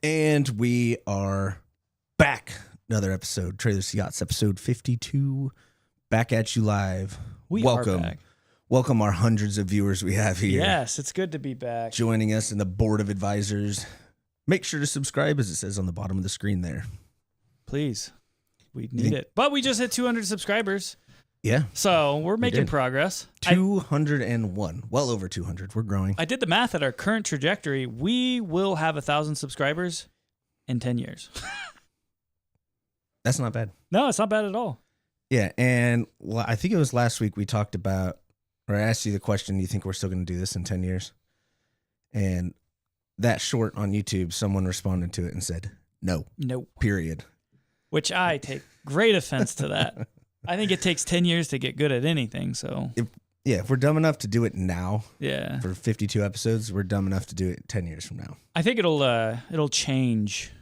And we are back. Another episode, Trailers to Yachts, episode 52. Back at you live. Welcome. Are back. Welcome our hundreds of viewers we have here. Yes, it's good to be back. Joining us in the board of advisors. Make sure to subscribe, as it says on the bottom of the screen there. Please. We need it. But we just hit 200 subscribers. Yeah. So we're making progress. 201. Well over 200. We're growing. I did the math at our current trajectory. We will have 1,000 subscribers in 10 years. That's not bad. No, it's not bad at all. Yeah. And I think it was last week we talked about, or I asked you the question, do you think we're still going to do this in 10 years? And that short on YouTube, someone responded to it and said, no. Nope. Period. Which I take great offense to that. I think it takes 10 years to get good at anything. So if we're dumb enough to do it now, for 52 episodes, we're dumb enough to do it 10 years from now. I think it'll change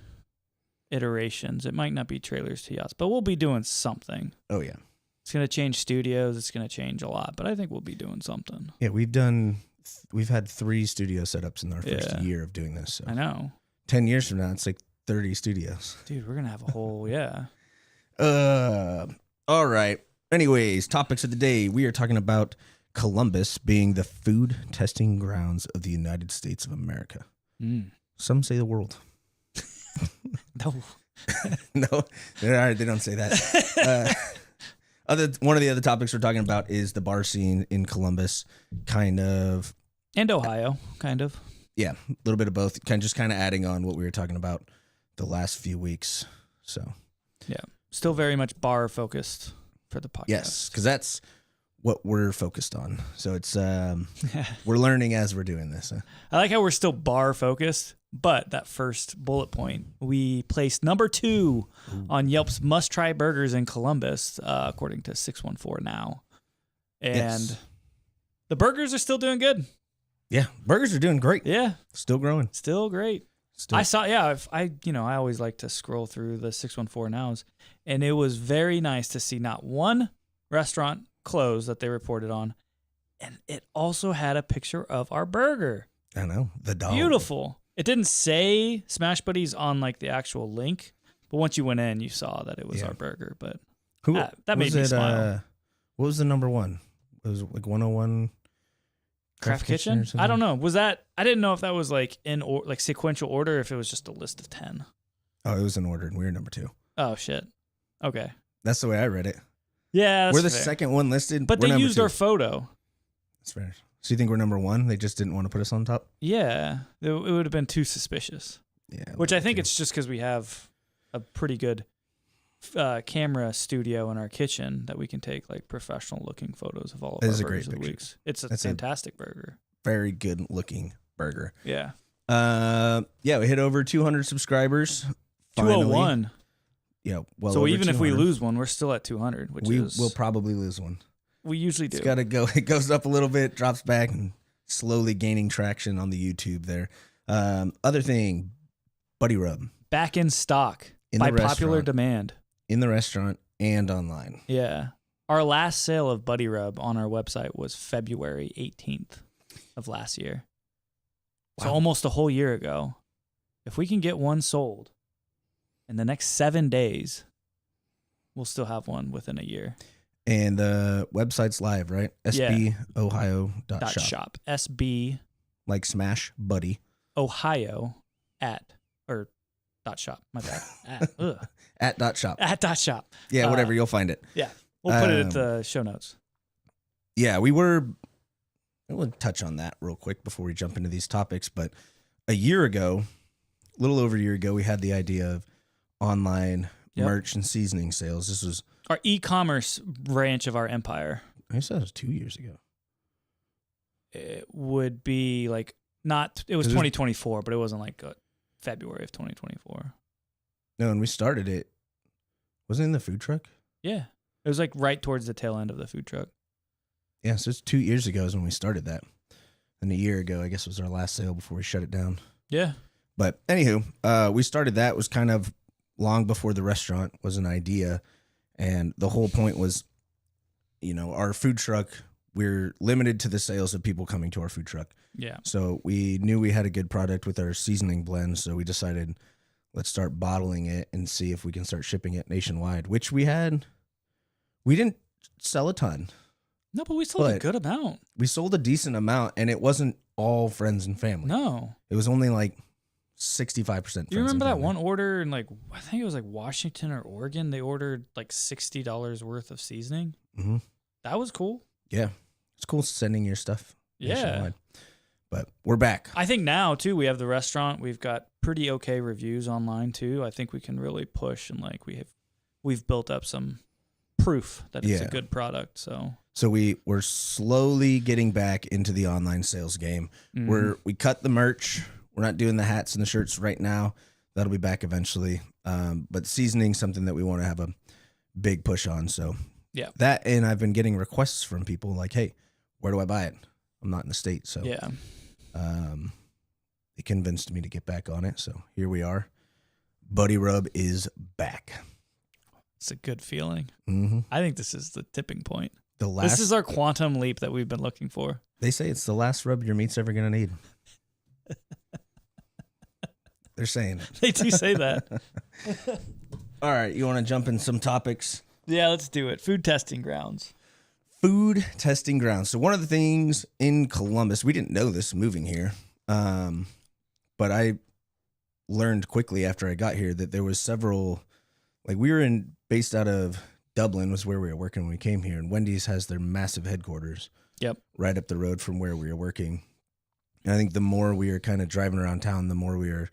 iterations. It might not be Trailers to Yachts, but we'll be doing something. Oh yeah, it's gonna change studios. It's gonna change a lot, but I think we'll be doing something. Yeah, we've had 3 studio setups in our first year of doing this. So. I know. 10 years from now, it's like 30 studios. Dude, we're gonna have a whole All right. Anyways, topics of the day. We are talking about Columbus being the food testing grounds of the United States of America. Some say the world. No. No, they don't say that. One of the other topics we're talking about is the bar scene in Columbus, kind of. And Ohio, kind of. Yeah, a little bit of both. Kind of adding on what we were talking about the last few weeks. So, yeah. Still very much bar focused for the podcast. Yes, because that's what we're focused on. So it's we're learning as we're doing this. I like how we're still bar focused, but that first bullet point, we placed number 2 on Yelp's must-try burgers in Columbus, according to 614 now. And the burgers are still doing good. Yeah, burgers are doing great. Yeah. Still growing. Still great. I saw, I always like to scroll through the 614 nows, and it was very nice to see not one restaurant close that they reported on, and it also had a picture of our burger. I know, the dog. Beautiful. It didn't say Smash Buddies on like the actual link, but once you went in, you saw that it was our burger. But that made me smile. What was the number 1? It was like 101. Craft Kitchen? I don't know. Was that? I didn't know if that was like in like sequential order, or if it was just a list of 10. Oh, it was in order, and we were number 2. Oh shit. Okay. That's the way I read it. Yeah, we're the second one listed, but they used our photo. That's fair. So you think we're number 1? They just didn't want to put us on top. Yeah, it would have been too suspicious. Yeah. Which I think it's just because we have a pretty good camera studio in our kitchen that we can take like professional looking photos of all of our burgers of the weeks. It's a fantastic burger. Very good looking burger. Yeah. We hit over 200 subscribers. 201. Yeah. Well, so even if we lose one, we're still at 200, which we'll probably lose one. We usually do. It's got to go. It goes up a little bit, drops back, and slowly gaining traction on the YouTube there. Other thing, Buddy Rub. Back in stock by popular demand. In the restaurant and online. Yeah. Our last sale of Buddy Rub on our website was February 18th of last year. Wow. So almost a whole year ago. If we can get one sold in the next 7 days, we'll still have one within a year. And the website's live, right? SBOhio.shop. SB. Like Smash Buddy. Ohio .shop. My bad. @.shop. @.shop. Yeah, whatever. You'll find it. Yeah. We'll put it at the show notes. Yeah, we'll touch on that real quick before we jump into these topics. But a little over a year ago, we had the idea of online merch and seasoning sales. This was our e-commerce branch of our empire. I guess that was 2 years ago. It would be like it was 2024, but it wasn't like February of 2024. No, and we started it. Wasn't it in the food truck? Yeah. It was like right towards the tail end of the food truck. Yeah, so it's 2 years ago is when we started that. And a year ago, I guess, was our last sale before we shut it down. Yeah. But anywho, we started that. It was kind of long before the restaurant was an idea. And the whole point was, our food truck, we're limited to the sales of people coming to our food truck. Yeah. So we knew we had a good product with our seasoning blend. So we decided let's start bottling it and see if we can start shipping it nationwide, which we didn't sell a ton. No, but we sold a good amount. We sold a decent amount, and it wasn't all friends and family. No. It was only like 65%. Do you remember that one order in like, I think it was like Washington or Oregon? They ordered like $60 worth of seasoning. Mm-hmm. That was cool. Yeah. It's cool sending your stuff nationwide. But we're back. I think now, too, we have the restaurant. We've got pretty okay reviews online, too. I think we can really push, and like we've built up some proof that it's a good product. So we're slowly getting back into the online sales game. Mm-hmm. We cut the merch. We're not doing the hats and the shirts right now. That'll be back eventually. But seasoning something that we want to have a big push on. So yeah, that, and I've been getting requests from people like, hey, where do I buy it? I'm not in the state. So yeah. They convinced me to get back on it. So here we are. Buddy Rub is back. It's a good feeling. Mm-hmm. I think this is the tipping point. This is our quantum leap that we've been looking for. They say it's the last rub your meat's ever going to need. They're saying it. They do say that. All right. You want to jump in some topics? Yeah, let's do it. Food testing grounds. Food testing grounds. So one of the things in Columbus, we didn't know this moving here, but I learned quickly after I got here that there was several, like we were based out of Dublin was where we were working when we came here, and Wendy's has their massive headquarters. Yep. Right up the road from where we were working. And I think the more we were kind of driving around town, the more we were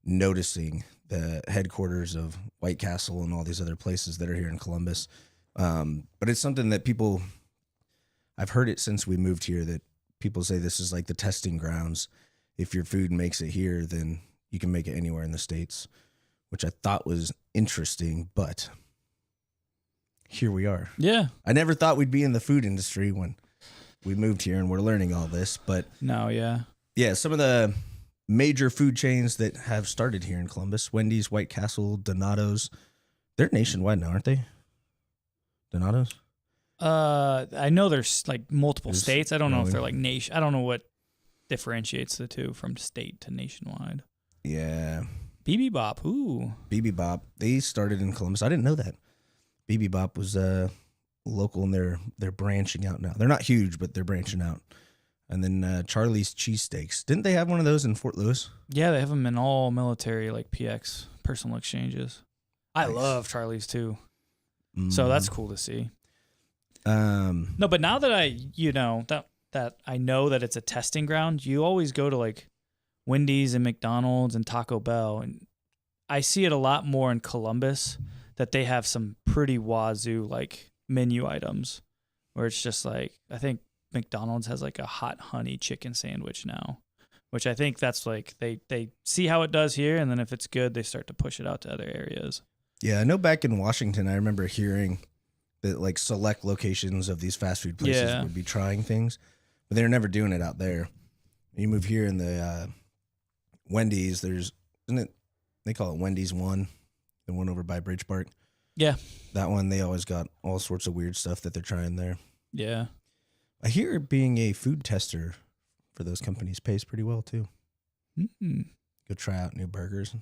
noticing the headquarters of White Castle and all these other places that are here in Columbus. But it's something that I've heard it since we moved here, that people say this is like the testing grounds. If your food makes it here, then you can make it anywhere in the States, which I thought was interesting, but here we are. Yeah. I never thought we'd be in the food industry when we moved here and we're learning all this, but no, yeah. Yeah, some of the major food chains that have started here in Columbus, Wendy's, White Castle, Donato's, they're nationwide now, aren't they? Donato's? I know there's like multiple states. I don't know if they're like nation. I don't know what differentiates the two from state to nationwide. Yeah. BB Bop. Ooh. BB Bop. They started in Columbus. I didn't know that. BB Bop was local, and they're branching out now. They're not huge, but they're branching out. And then Charlie's Cheesesteaks. Didn't they have one of those in Fort Lewis? Yeah, they have them in all military, like PX, personal exchanges. I love Charlie's too. So that's cool to see. No, but now that that I know that it's a testing ground, you always go to like Wendy's and McDonald's and Taco Bell, and I see it a lot more in Columbus that they have some pretty wazoo like menu items where it's just like, I think McDonald's has like a hot honey chicken sandwich now, which I think that's like they see how it does here, and then if it's good, they start to push it out to other areas. Yeah, I know back in Washington, I remember hearing that like select locations of these fast food places would be trying things, but they're never doing it out there. You move here in the Wendy's, they call it Wendy's One, the one over by Bridge Park. Yeah. That one, they always got all sorts of weird stuff that they're trying there. Yeah. I hear being a food tester for those companies pays pretty well too. Mm-hmm. Go try out new burgers.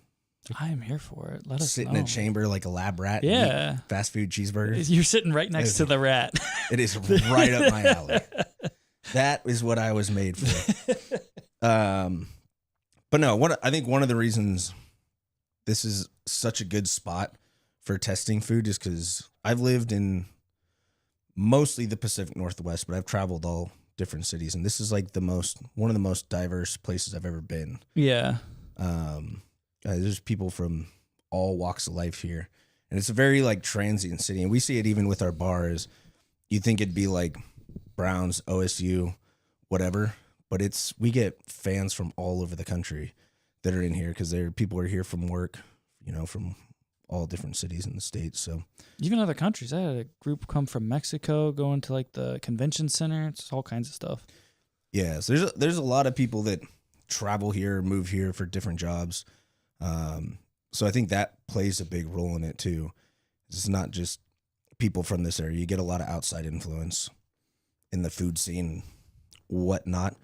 I am here for it. Let us sit know. in a chamber like a lab rat. Yeah. Fast food cheeseburgers. You're sitting right next to the rat. It is right up my alley. That is what I was made for. But no, I think one of the reasons this is such a good spot for testing food is because I've lived in mostly the Pacific Northwest, but I've traveled all different cities, and this is like one of the most diverse places I've ever been. Yeah. There's people from all walks of life here, and it's a very like transient city, and we see it even with our bars. You think it'd be like Browns, OSU, whatever, but we get fans from all over the country that are in here because people are here from work, from all different cities in the States. So even other countries. I had a group come from Mexico going to like the convention center. It's all kinds of stuff. Yeah, so there's a lot of people that travel here, move here for different jobs. So I think that plays a big role in it too. It's not just people from this area. You get a lot of outside influence in the food scene, whatnot.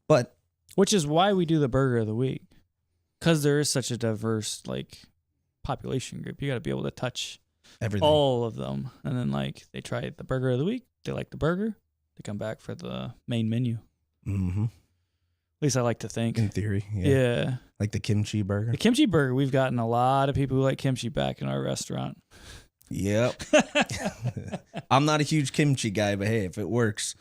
But which is why we do the burger of the week, because there is such a diverse like population group. You got to be able to touch Everything. all of them. And then like they try the burger of the week. They like the burger. They come back for the main menu. Mm-hmm. At least I like to think. In theory. Yeah. Like the kimchi burger. The kimchi burger, we've gotten a lot of people who like kimchi back in our restaurant. Yep. I'm not a huge kimchi guy, but hey, if it works.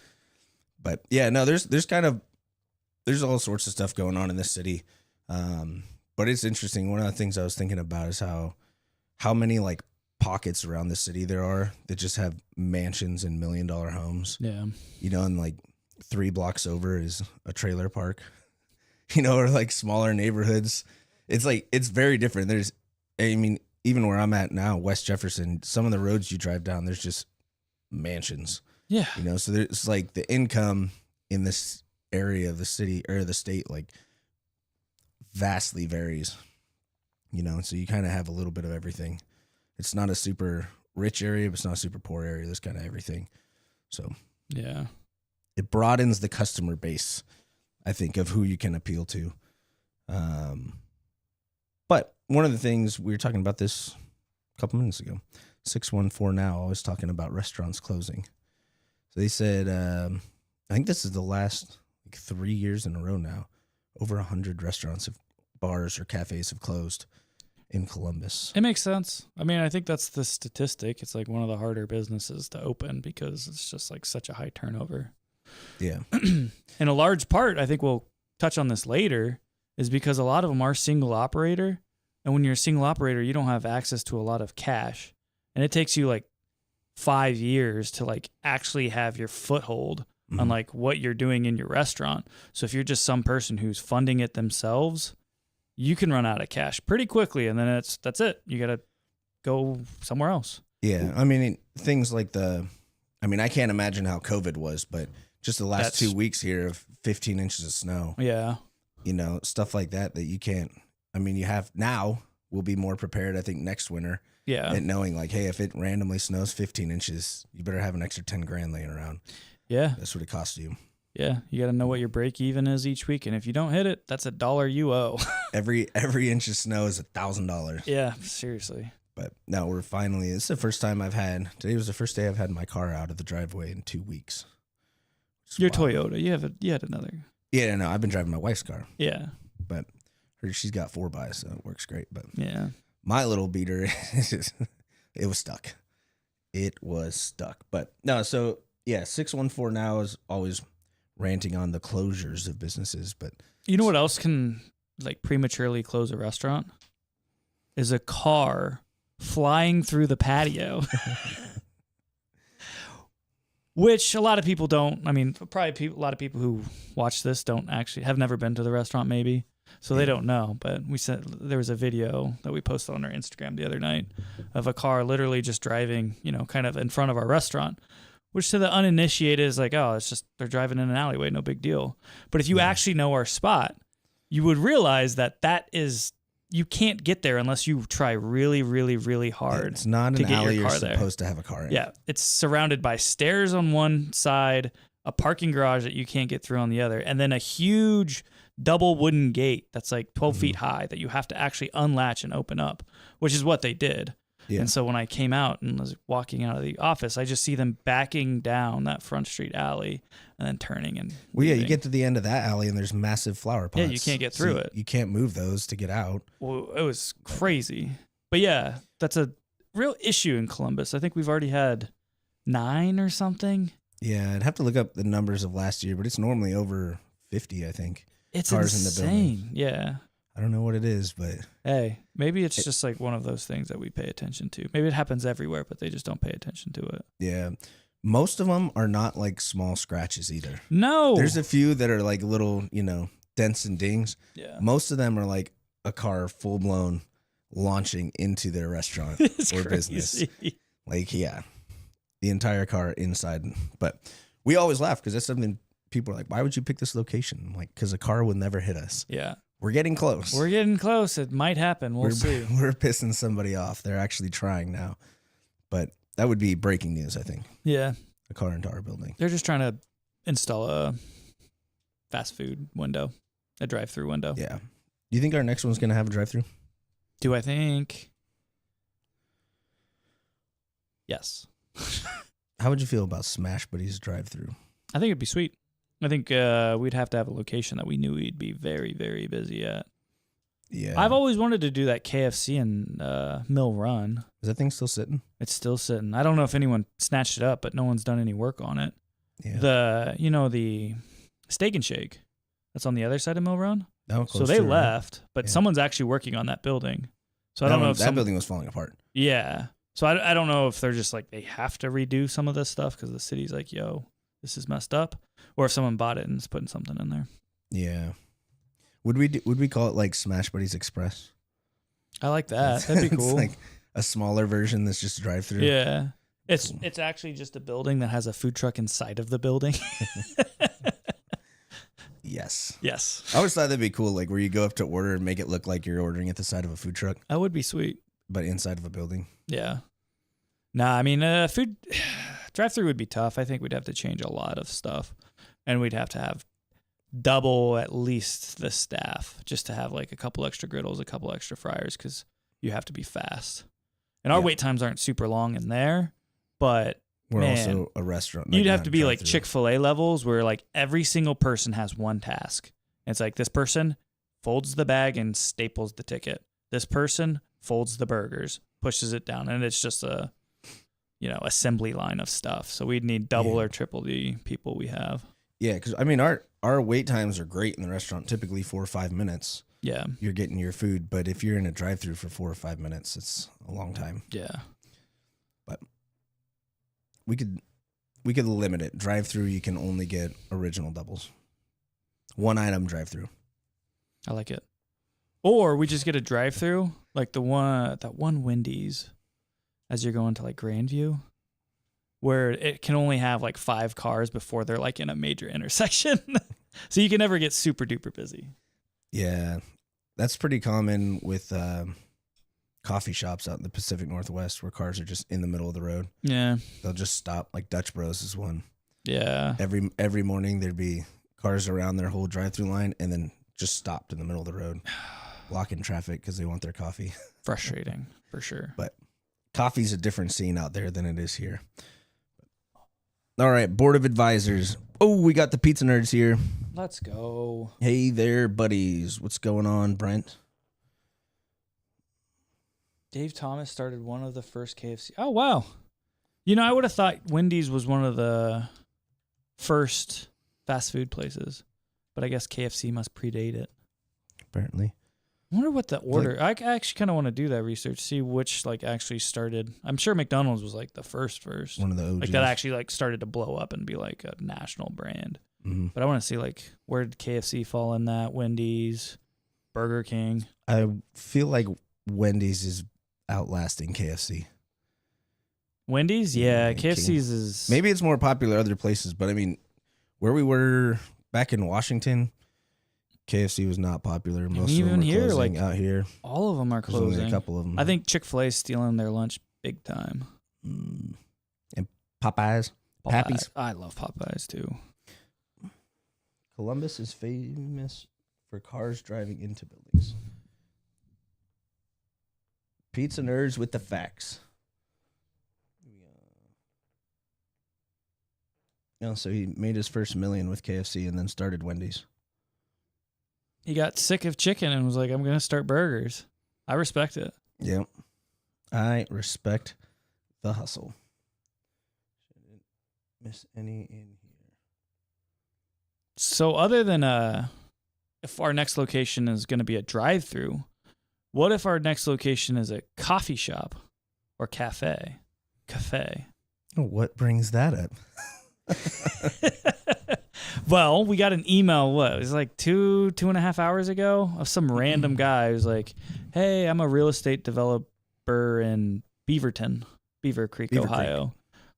But yeah, no, there's all sorts of stuff going on in this city. But it's interesting. One of the things I was thinking about is how many like pockets around the city there are that just have mansions and $1 million homes. Yeah. You know, and like 3 blocks over is a trailer park, you know, or like smaller neighborhoods. It's like, it's very different. Even where I'm at now, West Jefferson, some of the roads you drive down, there's just mansions, Yeah. you know, so there's like the income in this area of the city or the state, like vastly varies, you know, so you kind of have a little bit of everything. It's not a super rich area, but it's not a super poor area. There's kind of everything. So yeah. It broadens the customer base, I think, of who you can appeal to. But one of the things, we were talking about this a couple minutes ago, 614 Now, always talking about restaurants closing. So they said, I think this is the last 3 years in a row now, over 100 restaurants, bars or cafes have closed in Columbus. It makes sense. I mean, I think that's the statistic. It's like one of the harder businesses to open because it's just like such a high turnover. Yeah. And a large part, I think we'll touch on this later, is because a lot of them are single operator. And when you're a single operator, you don't have access to a lot of cash. And it takes you like 5 years to like actually have your foothold on like what you're doing in your restaurant. So if you're just some person who's funding it themselves, you can run out of cash pretty quickly. And then that's it. You got to go somewhere else. Yeah. I mean, things like I can't imagine how COVID was, but just the last 2 weeks here of 15 inches of snow. Yeah. You know, stuff like that you can't. I mean, you have now, we'll be more prepared, I think, next winter. Yeah. And knowing like, hey, if it randomly snows 15 inches, you better have an extra 10 grand laying around. Yeah. That's what it costs you. Yeah. You got to know what your break even is each week. And if you don't hit it, that's $1 you owe. Every inch of snow is $1,000. Yeah. Seriously. But no, this is the first time today was the first day I've had my car out of the driveway in 2 weeks. Your Toyota. You had another. Yeah, no, I've been driving my wife's car. Yeah. But she's got 4x, so it works great. But yeah, my little beater, it was stuck. It was stuck. But no, so yeah, 614 Now is always ranting on the closures of businesses. But you know what else can like prematurely close a restaurant? Is a car flying through the patio. Which a lot of people don't. I mean, probably a lot of people who watch this have never been to the restaurant, maybe, so they don't know. But we said there was a video that we posted on our Instagram the other night of a car literally just driving, you know, kind of in front of our restaurant, which to the uninitiated is like, oh, it's just they're driving in an alleyway, no big deal. But if you actually know our spot, you would realize that is. You can't get there unless you try really, really, really hard. It's not an alley you're supposed to have a car in. Yeah, it's surrounded by stairs on one side, a parking garage that you can't get through on the other, and then a huge double wooden gate that's like 12 feet high that you have to actually unlatch and open up, which is what they did. Yeah. And so when I came out and was walking out of the office, I just see them backing down that front street alley and then turning and leaving. Yeah, you get to the end of that alley and there's massive flower pots. Yeah, you can't get through it. You can't move those to get out. Well, it was crazy. But yeah, that's a real issue in Columbus. I think we've already had 9 or something. Yeah, I'd have to look up the numbers of last year, but it's normally over 50, I think. It's cars insane. In the building. Yeah. I don't know what it is, but hey, maybe it's just like one of those things that we pay attention to. Maybe it happens everywhere, but they just don't pay attention to it. Yeah. Most of them are not like small scratches either. No. There's a few that are like little, you know, dents and dings. Yeah. Most of them are like a car full blown launching into their restaurant or business. Like, yeah, the entire car inside. But we always laugh because that's something people are like, why would you pick this location? I'm like, because a car would never hit us. Yeah. We're getting close. We're getting close. It might happen. We'll see. We're pissing somebody off. They're actually trying now. But that would be breaking news, I think. Yeah. A car into our building. They're just trying to install a fast food window, a drive-through window. Yeah. Do you think our next one's going to have a drive-through? Do I think? Yes. How would you feel about Smash Buddies drive-through? I think it'd be sweet. I think we'd have to have a location that we knew we'd be very, very busy at. Yeah. I've always wanted to do that KFC in Mill Run. Is that thing still sitting? It's still sitting. I don't know if anyone snatched it up, but no one's done any work on it. Yeah. The Steak and Shake that's on the other side of Mill Run. So they left, but someone's actually working on that building. So I don't know if that building was falling apart. Yeah. So I don't know if they're just like they have to redo some of this stuff because the city's like, yo, this is messed up, or if someone bought it and is putting something in there. Yeah. Would we call it like Smash Buddies Express? I like that. That'd be cool. It's like a smaller version that's just a drive-through. Yeah. It's actually just a building that has a food truck inside of the building. Yes. Yes. I always thought that'd be cool, like where you go up to order and make it look like you're ordering at the side of a food truck. That would be sweet. But inside of a building. Yeah. Nah, I mean, food drive-through would be tough. I think we'd have to change a lot of stuff, and we'd have to have double at least the staff just to have like a couple extra griddles, a couple extra fryers, because you have to be fast. And our wait times aren't super long in there, but we're also a restaurant. You'd have to be like Chick-fil-A levels where like every single person has one task. And it's like this person folds the bag and staples the ticket. This person folds the burgers, pushes it down, and it's just a assembly line of stuff. So we'd need double or triple the people we have. Yeah, because I mean our wait times are great in the restaurant, typically 4 or 5 minutes. Yeah. You're getting your food, but if you're in a drive-through for 4 or 5 minutes, it's a long time. Yeah. But we could limit it. Drive-through, you can only get original doubles. 1 item drive-through. I like it. Or we just get a drive-through, like that one Wendy's as you're going to like Grandview, where it can only have like 5 cars before they're like in a major intersection. So you can never get super duper busy. Yeah. That's pretty common with coffee shops out in the Pacific Northwest where cars are just in the middle of the road. Yeah. They'll just stop. Like Dutch Bros is one. Yeah. Every morning there'd be cars around their whole drive-through line and then just stopped in the middle of the road, blocking traffic because they want their coffee. Frustrating, for sure. But coffee's a different scene out there than it is here. All right, Board of Advisors. Oh, we got the pizza nerds here. Let's go. Hey there, buddies. What's going on, Brent? Dave Thomas started one of the first KFC. Oh, wow. I would have thought Wendy's was one of the first fast food places, but I guess KFC must predate it. Apparently. I wonder what the order. I actually kind of want to do that research, see which actually started. I'm sure McDonald's was like the first. One of the OGs. Like that actually started to blow up and be like a national brand. Mm-hmm. But I want to see where did KFC fall in that? Wendy's, Burger King. I feel like Wendy's is outlasting KFC. Wendy's, yeah. KFC's is maybe it's more popular other places, but I mean, where we were back in Washington, KFC was not popular. Most of them are here, closing out here. All of them are closing. There's only a couple of them. I think Chick-fil-A is stealing their lunch big time. And Popeyes. Pappy's. I love Popeyes too. Columbus is famous for cars driving into buildings. Pizza nerds with the facts. So he made his first $1 million with KFC and then started Wendy's. He got sick of chicken and was like, I'm going to start burgers. I respect it. Yep. I respect the hustle. Shouldn't miss any in here. So other than if our next location is going to be a drive-through, what if our next location is a coffee shop or cafe? What brings that up? Well, we got an email, it was like 2.5 hours ago of some random guy who's like, hey, I'm a real estate developer in Beaver Creek, Ohio,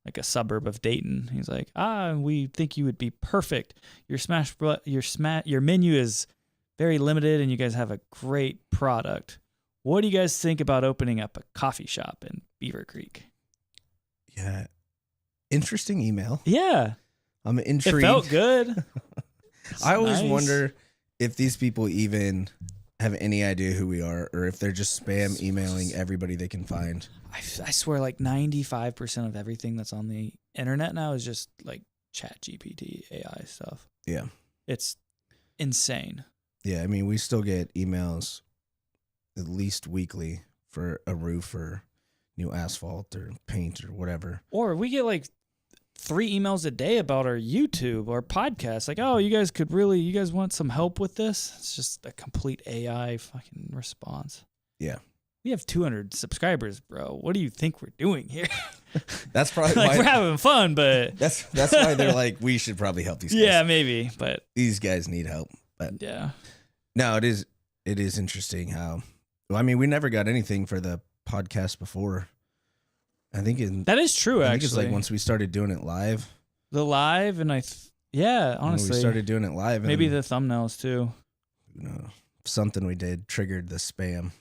like a suburb of Dayton. He's like, we think you would be perfect. Your menu is very limited and you guys have a great product. What do you guys think about opening up a coffee shop in Beaver Creek? Yeah. Interesting email. Yeah. I'm intrigued. It felt good. I always wonder if these people even have any idea who we are, or if they're just spam emailing everybody they can find. I swear, like 95% of everything that's on the internet now is just like Chat GPT, AI stuff. Yeah. It's insane. Yeah, I mean, we still get emails at least weekly for a roof or new asphalt or paint or whatever. Or we get like 3 emails a day about our YouTube or podcast. Like, oh, you guys want some help with this? It's just a complete AI fucking response. Yeah. We have 200 subscribers, bro. What do you think we're doing here? That's probably like why we're having fun, but that's why they're like, we should probably help these guys. Yeah, maybe, but these guys need help. But yeah. No, it is interesting how, well, I mean, we never got anything for the podcast before. I think that is true. I think it's like once we started doing it live. The live, and honestly, we started doing it live. Maybe the thumbnails too. You know, something we did triggered the spam.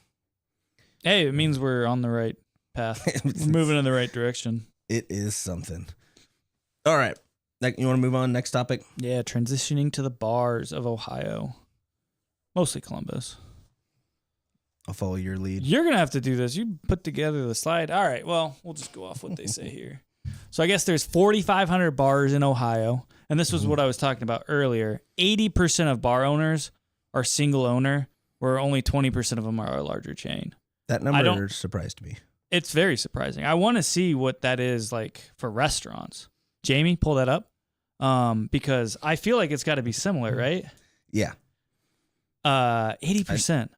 Hey, it means we're on the right path. We're moving in the right direction. It is something. All right. You want to move on? Next topic? Yeah, transitioning to the bars of Ohio. Mostly Columbus. I'll follow your lead. You're going to have to do this. You put together the slide. All right, well, we'll just go off what they say here. So I guess there's 4,500 bars in Ohio. And this was what I was talking about earlier. 80% of bar owners are single owner, where only 20% of them are a larger chain. That number surprised me. It's very surprising. I want to see what that is like for restaurants. Jamie, pull that up. Because I feel like it's got to be similar, right? Yeah. 80%.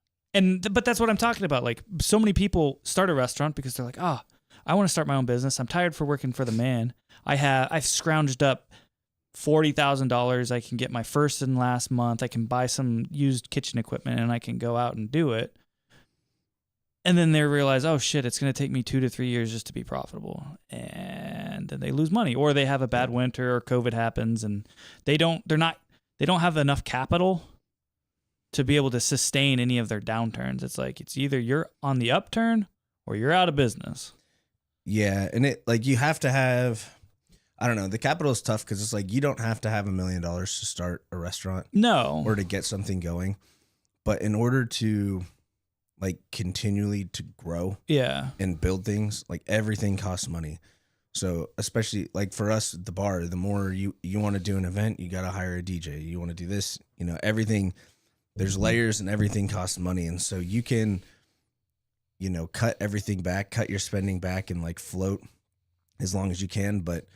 But that's what I'm talking about. Like, so many people start a restaurant because they're like, I want to start my own business. I'm tired for working for the man. I've scrounged up $40,000. I can get my first and last month. I can buy some used kitchen equipment and I can go out and do it. And then they realize, oh shit, it's going to take me 2 to 3 years just to be profitable. And then they lose money, or they have a bad winter, or COVID happens and they don't have enough capital to be able to sustain any of their downturns. It's like, it's either you're on the upturn or you're out of business. Yeah. And you have to have, I don't know, the capital is tough because it's like, you don't have to have $1 million to start a restaurant. No. Or to get something going. But in order to continually to grow and build things, like everything costs money. So especially like for us at the bar, the more you want to do an event, you got to hire a DJ. You want to do this, everything, there's layers and everything costs money. And so you can, cut everything back, cut your spending back and float as long as you can. But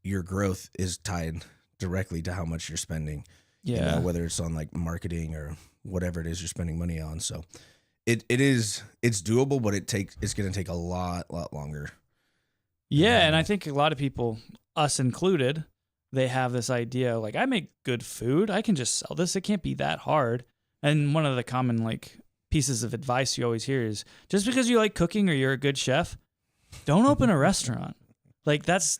your growth is tied directly to how much you're spending, whether it's on marketing or whatever it is you're spending money on. So it's doable, but it's going to take a lot longer. Yeah. And I think a lot of people, us included, they have this idea like, I make good food. I can just sell this. It can't be that hard. And one of the common pieces of advice you always hear is, just because you like cooking or you're a good chef, don't open a restaurant. That's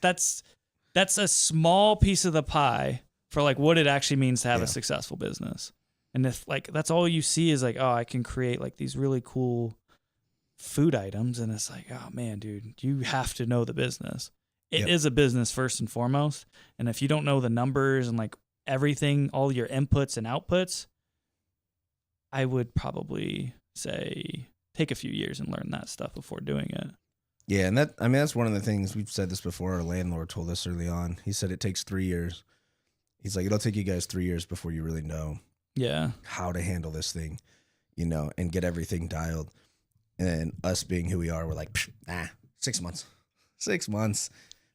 a small piece of the pie for what it actually means to have a successful business. And if that's all you see is I can create these really cool food items, and it's oh man, dude, you have to know the business. It is a business first and foremost. And if you don't know the numbers and everything, all your inputs and outputs, I would probably say take a few years and learn that stuff before doing it. Yeah, and that's one of the things, we've said this before, our landlord told us early on. He said it takes 3 years. He's like, it'll take you guys 3 years before you really know how to handle this thing, and get everything dialed. And us being who we are, we're 6 months. 6 months.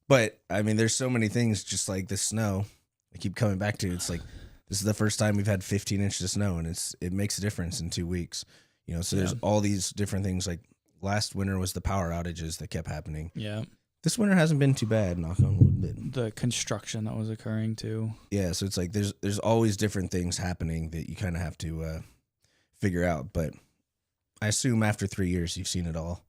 But I mean, there's so many things, just like the snow I keep coming back to. It's this is the first time we've had 15 inches of snow, and it makes a difference in 2 weeks. So there's all these different things. Last winter was the power outages that kept happening. Yeah. This winter hasn't been too bad, knock on wood. The construction that was occurring too. Yeah, so it's there's always different things happening that you kind of have to figure out. But I assume after 3 years you've seen it all,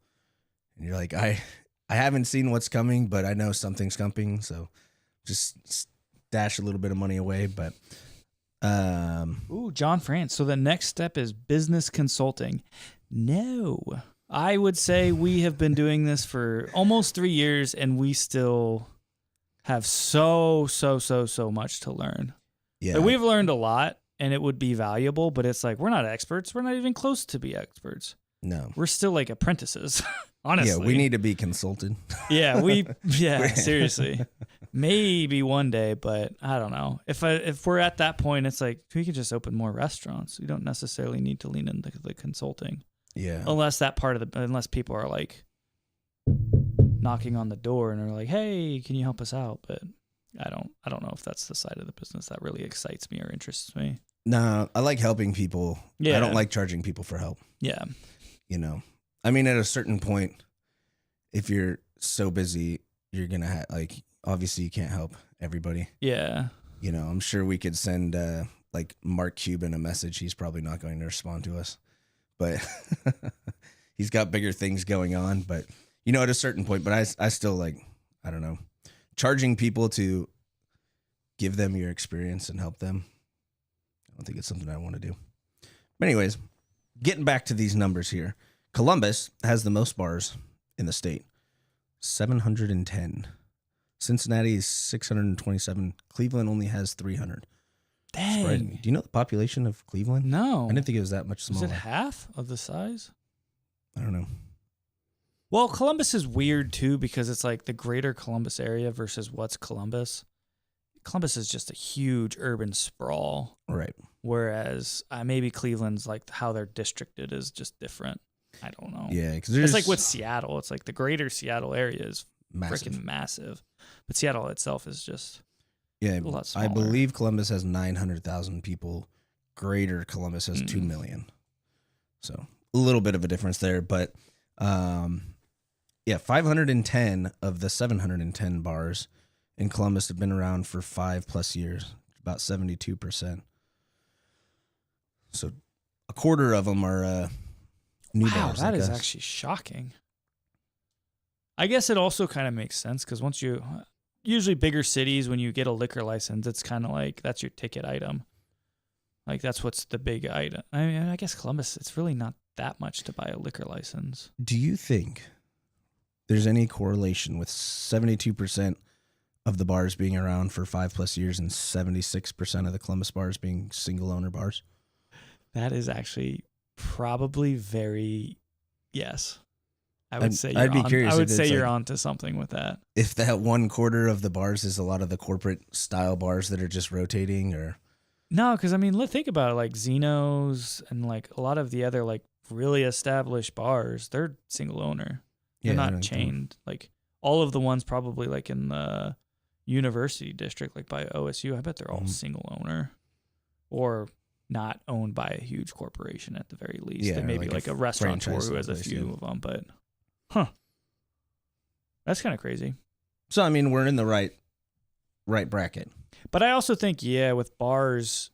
and you're like, I haven't seen what's coming, but I know something's coming. So just stash a little bit of money away. But John France. So the next step is business consulting. No. I would say we have been doing this for almost 3 years, and we still have so much to learn. Yeah. We've learned a lot, and it would be valuable, but it's like, we're not experts. We're not even close to be experts. No. We're still like apprentices, honestly. Yeah, we need to be consulted. Yeah, seriously. Maybe one day, but I don't know. If we're at that point, it's like, we could just open more restaurants. We don't necessarily need to lean into the consulting. Yeah. Unless people are like knocking on the door and are like, hey, can you help us out? But I don't know if that's the side of the business that really excites me or interests me. No, I like helping people. Yeah. I don't like charging people for help. Yeah. You know, I mean, at a certain point, if you're so busy, you're going to have, like, obviously you can't help everybody. Yeah. You know, I'm sure we could send, like, Mark Cuban a message. He's probably not going to respond to us, but he's got bigger things going on. But, you know, at a certain point, but I still like, I don't know, charging people to give them your experience and help them. I don't think it's something I want to do. But anyways, getting back to these numbers here. Columbus has the most bars in the state, 710. Cincinnati is 627. Cleveland only has 300. Dang. Do you know the population of Cleveland? No. I didn't think it was that much smaller. Is it half of the size? I don't know. Well, Columbus is weird too because it's like the greater Columbus area versus what's Columbus. Columbus is just a huge urban sprawl. Right. Whereas maybe Cleveland's like how they're districted is just different. I don't know. Yeah, because it's like with Seattle. It's like the greater Seattle area is massive. Freaking massive. But Seattle itself is just a lot smaller. I believe Columbus has 900,000 people. Greater Columbus has 2 million. So a little bit of a difference there. But 510 of the 710 bars in Columbus have been around for 5+ years, about 72%. So a quarter of them are new bars. Wow, that is actually shocking. I guess it also kind of makes sense because usually bigger cities, when you get a liquor license, it's kind of like that's your ticket item. Like that's what's the big item. I mean, I guess Columbus, it's really not that much to buy a liquor license. Do you think there's any correlation with 72% of the bars being around for 5+ years and 76% of the Columbus bars being single owner bars? That is actually probably yes. I would say I'd be curious. I would say you're onto something with that. If that 1/4 of the bars is a lot of the corporate style bars that are just rotating, or no, because I mean, think about it. Like Zeno's and like a lot of the other like really established bars, they're single owner. They're not chained. Like all of the ones probably like in the university district, like by OSU, I bet they're all single owner, or not owned by a huge corporation at the very least. Yeah, They may be like a restaurateur who has a few of them, but that's kind of crazy. So I mean, we're in the right bracket. But I also think, with bars,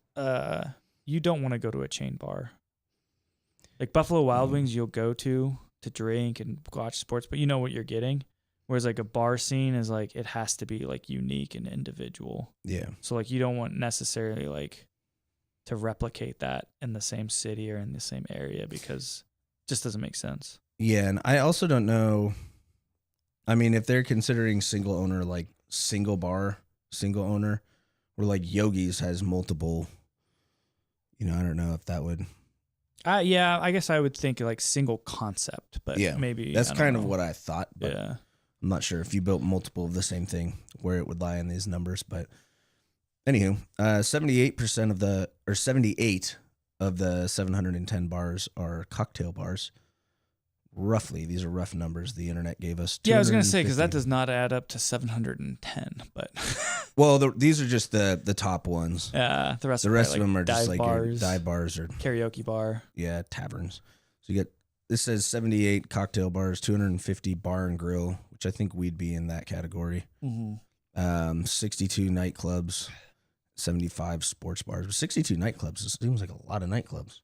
you don't want to go to a chain bar. Like Buffalo Wild Wings, you'll go to drink and watch sports, but you know what you're getting. Whereas like a bar scene is like, it has to be like unique and individual. Yeah. So like you don't want necessarily like to replicate that in the same city or in the same area because it just doesn't make sense. Yeah, and I also don't know. I mean, if they're considering single owner, like single bar, single owner, or like Yogi's has multiple, I don't know if that would. Yeah, I guess I would think like single concept, but maybe. That's kind of what I thought. But yeah. I'm not sure if you built multiple of the same thing where it would lie in these numbers. But anywho, 78% 78 of the 710 bars are cocktail bars. Roughly, these are rough numbers the internet gave us. Yeah, I was going to say, because that does not add up to 710, but... Well, these are just the top ones. Yeah, the rest of like them are just like bars, dive bars or... Karaoke bar. Yeah, taverns. So you get... This says 78 cocktail bars, 250 bar and grill, which I think we'd be in that category. Mm-hmm. 62 nightclubs, 75 sports bars. But 62 nightclubs, it seems like a lot of nightclubs.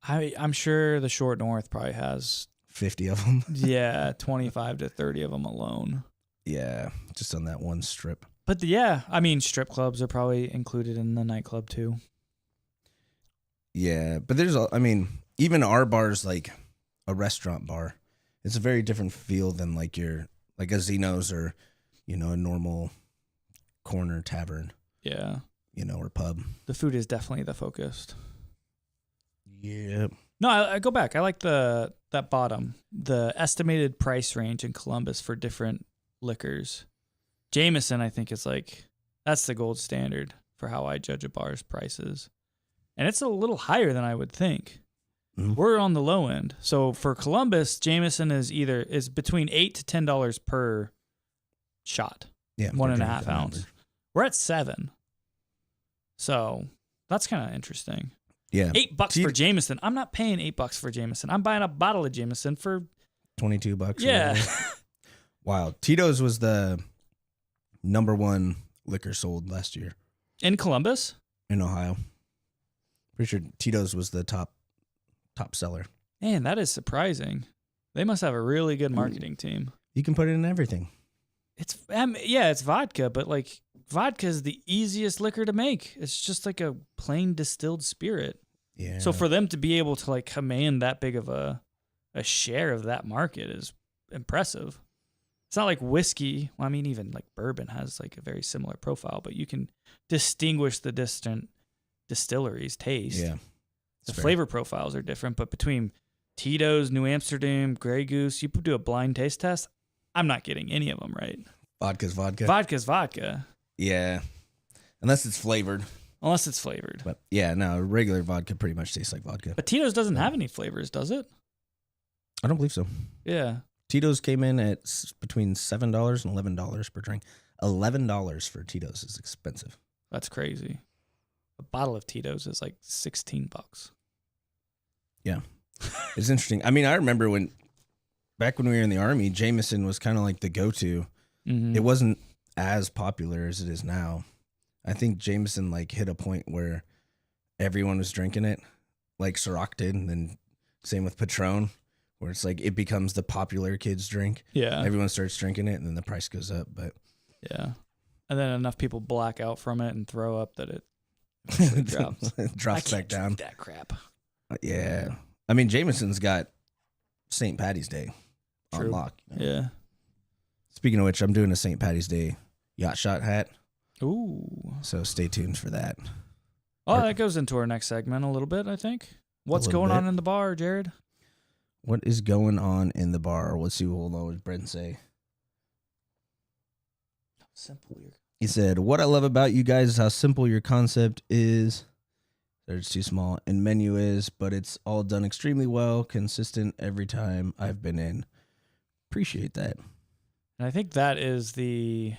I'm sure the Short North probably has 50 of them. Yeah, 25 to 30 of them alone. Yeah, just on that one strip. But I mean, strip clubs are probably included in the nightclub too. Yeah, but even our bar's like a restaurant bar. It's a very different feel than like a Zeno's or, a normal corner tavern. Yeah. or pub. The food is definitely the focus. Yeah. No, I go back. I like that bottom, the estimated price range in Columbus for different liquors. Jameson, I think, is like, that's the gold standard for how I judge a bar's prices. And it's a little higher than I would think. Mm-hmm. We're on the low end. So for Columbus, Jameson is between $8 to $10 per shot. Yeah. 1.5 ounce. We're at $7. So that's kind of interesting. Yeah. $8 for Jameson. I'm not paying $8 for Jameson. I'm buying a bottle of Jameson for $22. Yeah. Wow. Tito's was the number one liquor sold last year. In Columbus? In Ohio. Pretty sure Tito's was the top seller. Man, that is surprising. They must have a really good marketing team. You can put it in everything. It's vodka, but like vodka is the easiest liquor to make. It's just like a plain distilled spirit. Yeah. So for them to be able to like command that big of a share of that market is impressive. It's not like whiskey. Well, I mean, even like bourbon has like a very similar profile, but you can distinguish the distant distilleries' taste. Yeah. The flavor profiles are different, but between Tito's, New Amsterdam, Grey Goose, you do a blind taste test, I'm not getting any of them right. Vodka's vodka. Vodka's vodka. Yeah. Unless it's flavored. But yeah, no, regular vodka pretty much tastes like vodka. But Tito's doesn't have any flavors, does it? I don't believe so. Yeah. Tito's came in at between $7 and $11 per drink. $11 for Tito's is expensive. That's crazy. A bottle of Tito's is like $16. Yeah. It's interesting. I mean, I remember back when we were in the Army, Jameson was kind of like the go-to. Mm-hmm. It wasn't as popular as it is now. I think Jameson like hit a point where everyone was drinking it, like Ciroc did, and then same with Patron, where it's like it becomes the popular kids' drink. Yeah. Everyone starts drinking it, and then the price goes up. But yeah. And then enough people black out from it and throw up that it drops. It drops back down. That crap. Yeah. I mean, Jameson's got St. Patty's Day on lock. Yeah. Speaking of which, I'm doing a St. Patty's Day yacht shot hat. Ooh. So stay tuned for that. Oh, that goes into our next segment a little bit, I think. What's going on in the bar, Jared? What is going on in the bar? Let's see what would Brent say. Simple. He said, "What I love about you guys is how simple your concept is. It's too small and menu is, but it's all done extremely well, consistent every time I've been in. Appreciate that." And I think that is the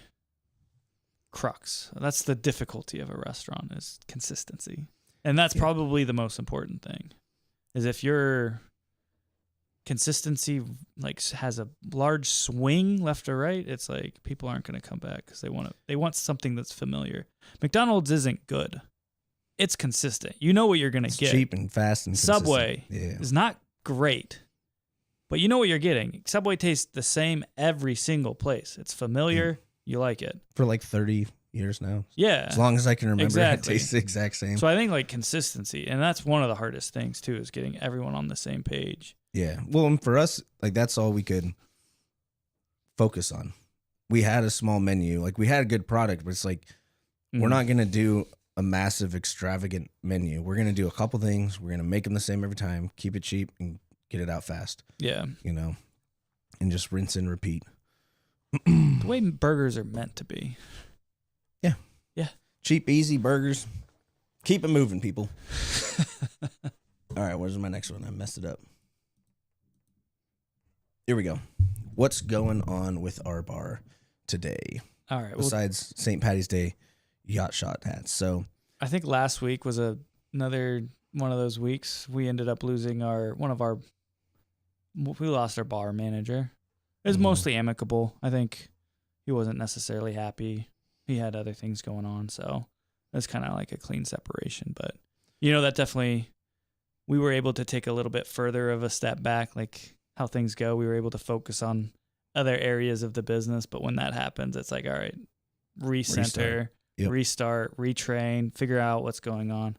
crux. That's the difficulty of a restaurant is consistency. And that's probably the most important thing. Is if your consistency like has a large swing left or right, it's like people aren't going to come back because they want something that's familiar. McDonald's isn't good. It's consistent. You know what you're going to get. Cheap and fast and consistent. Subway is not great, but you know what you're getting. Subway tastes the same every single place. It's familiar. You like it. For like 30 years now. Yeah. As long as I can remember, exactly. It tastes the exact same. So I think like consistency, and that's one of the hardest things too, is getting everyone on the same page. Yeah. Well, and for us, like that's all we could focus on. We had a small menu. Like we had a good product, but it's like we're not going to do a massive extravagant menu. We're going to do a couple things. We're going to make them the same every time, keep it cheap and get it out fast. Yeah. And just rinse and repeat. The way burgers are meant to be. Yeah. Yeah. Cheap, easy burgers. Keep it moving, people. All right, where's my next one? I messed it up. Here we go. What's going on with our bar today? All right. Besides St. Patty's Day yacht shot hats. So I think last week was another one of those weeks. We ended up losing we lost our bar manager. It was mostly amicable. I think he wasn't necessarily happy. He had other things going on, so it was kind of like a clean separation. But that definitely, we were able to take a little bit further of a step back, like how things go. We were able to focus on other areas of the business, but when that happens, it's like, all right, recenter, restart, retrain, figure out what's going on.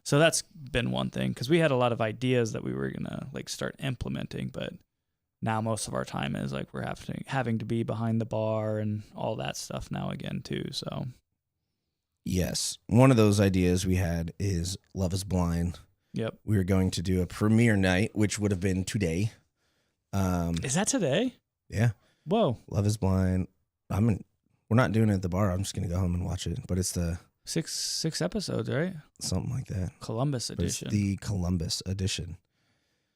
So that's been one thing, because we had a lot of ideas that we were gonna like start implementing, but now most of our time is like we're having to be behind the bar and all that stuff now again too. So Yes. One of those ideas we had is Love is Blind. Yep. We were going to do a premiere night, which would have been today. Is that today? Yeah. Whoa. Love is Blind. We're not doing it at the bar. I'm just going to go home and watch it. But it's the... Six episodes, right? Something like that. Columbus edition. It's the Columbus edition.